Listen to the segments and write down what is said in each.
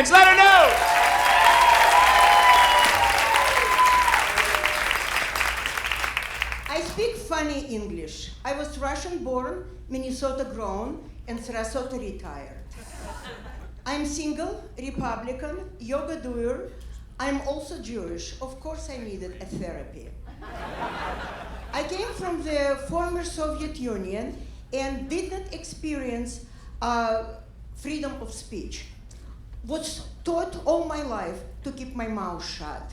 Akins. Let her know. I speak funny English. I was Russian-born, Minnesota-grown, and Sarasota retired. I'm single, Republican, yoga doer. I'm also Jewish. Of course I needed a therapy. I came from the former Soviet Union and did not experience freedom of speech. Was taught all my life to keep my mouth shut.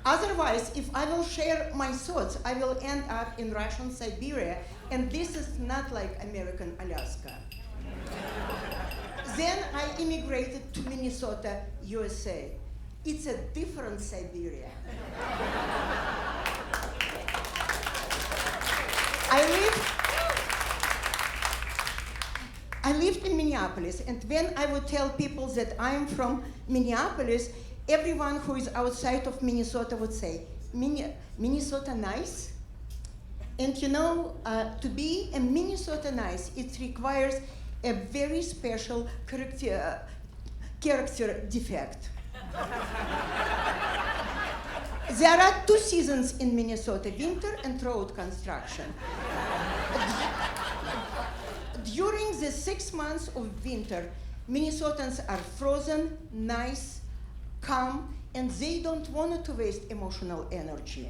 Otherwise, if I will share my thoughts, I will end up in Russian Siberia, and this is not like American Alaska. Then I immigrated to Minnesota, USA. It's a different Siberia. I lived in Minneapolis, and when I would tell people that I'm from Minneapolis, everyone who is outside of Minnesota would say, Minnesota nice? And you know, to be a Minnesota nice, it requires a very special character defect. There are 2 seasons in Minnesota, winter and road construction. During the 6 months of winter, Minnesotans are frozen, nice, calm, and they don't want to waste emotional energy.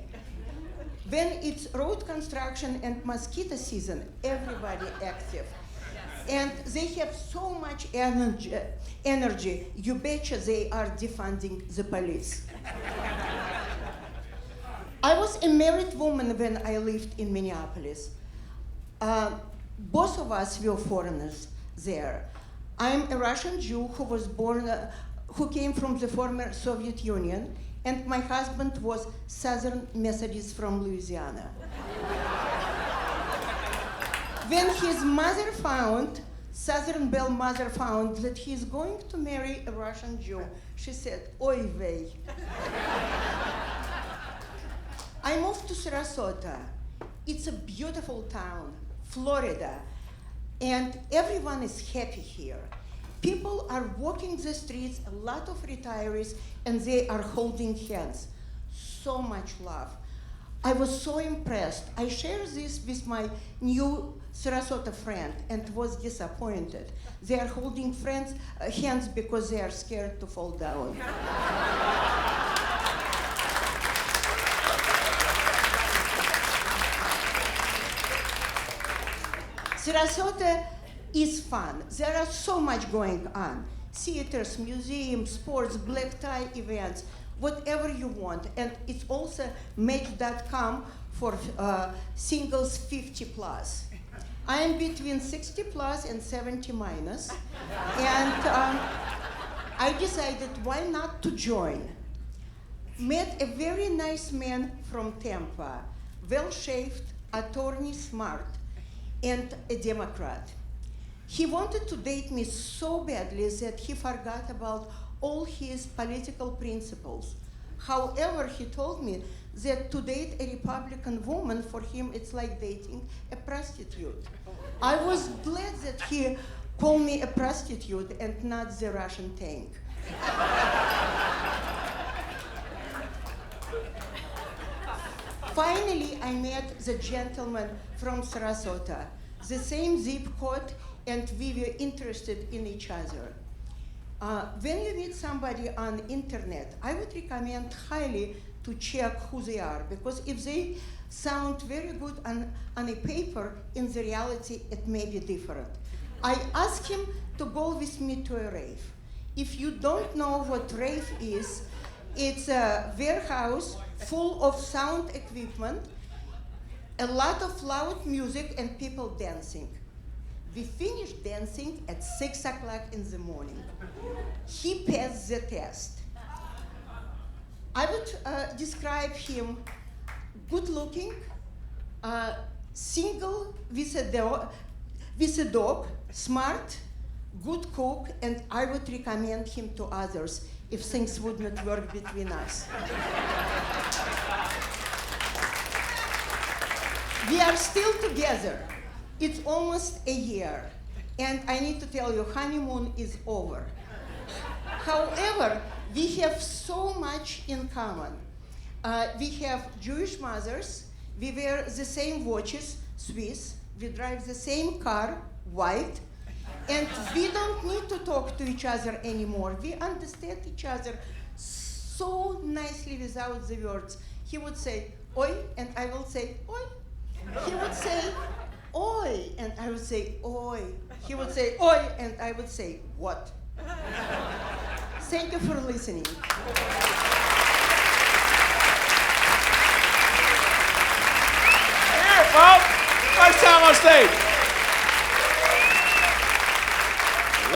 When it's road construction and mosquito season, everybody active. And they have so much energy, you betcha they are defunding the police. I was a married woman when I lived in Minneapolis. Both of us were foreigners there. I'm a Russian Jew who was born, who came from the former Soviet Union, and my husband was Southern Methodist from Louisiana. When his mother found, Southern Belle mother found that he's going to marry a Russian Jew, she said, oy vey. I moved to Sarasota. It's a beautiful town, Florida, and everyone is happy here. People are walking the streets, a lot of retirees, and they are holding hands. So much love. I was so impressed. I shared this with my new Sarasota friend and was disappointed. They are holding hands because they are scared to fall down. Sarasota is fun. There are so much going on. Theaters, museums, sports, black tie events, whatever you want. And it's also match.com for singles 50 plus. I am between 60 plus and 70 minus. And I decided why not to join. Met a very nice man from Tampa, well-shaved, attorney, smart, and a Democrat. He wanted to date me so badly that he forgot about all his political principles. However, he told me that to date a Republican woman, for him, it's like dating a prostitute. I was glad that he called me a prostitute and not the Russian tank. Finally, I met the gentleman from Sarasota, the same zip code, and we were interested in each other. When you meet somebody on internet, I would recommend highly to check who they are, because if they sound very good on a paper, in the reality it may be different. I asked him to go with me to a rave. If you don't know what rave is, it's a warehouse full of sound equipment, a lot of loud music, and people dancing. We finished dancing at 6 o'clock in the morning. He passed the test. I would describe him good looking, single with a dog, smart, good cook, and I would recommend him to others if things would not work between us. We are still together. It's almost a year. And I need to tell you, honeymoon is over. However, we have so much in common. We have Jewish mothers, we wear the same watches, Swiss, we drive the same car, white, and we don't need to talk to each other anymore. We understand each other so nicely without the words. He would say, oi, and I will say, oi. He would say, oi, and I would say, oi. He would say, oi, and I would say, what? Thank you for listening. Here, folks. First time on stage.